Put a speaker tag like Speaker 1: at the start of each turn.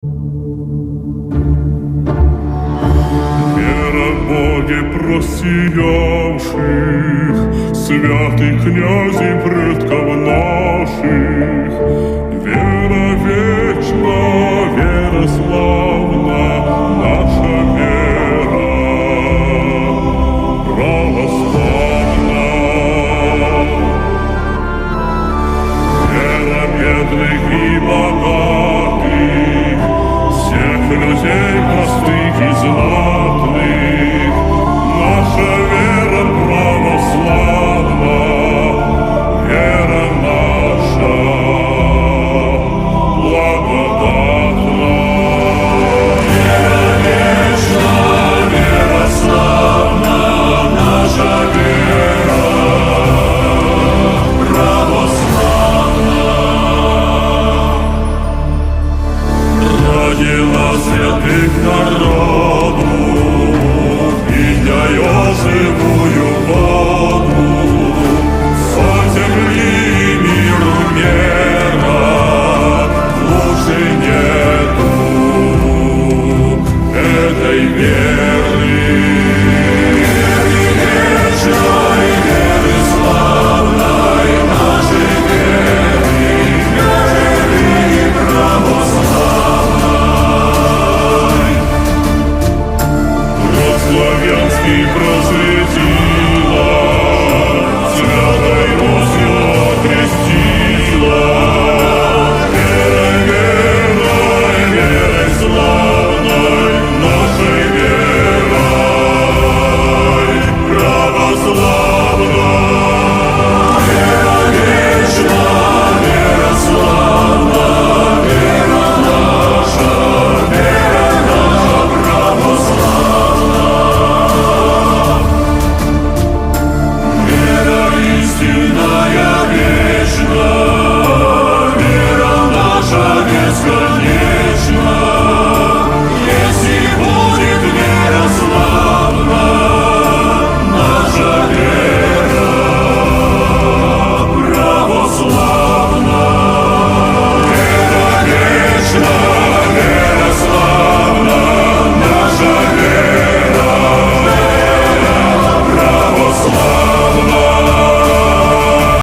Speaker 1: Вера в Боге просіявших, святих князей предков наших, вера вечна, вера славна, наша вера православна. Вера бедных и богатых, всех людей простых и знатных, наша вера православна, вера наша благодатна. Вера вечна, вера славна, наша вера православна. Родила святых народу, и для живую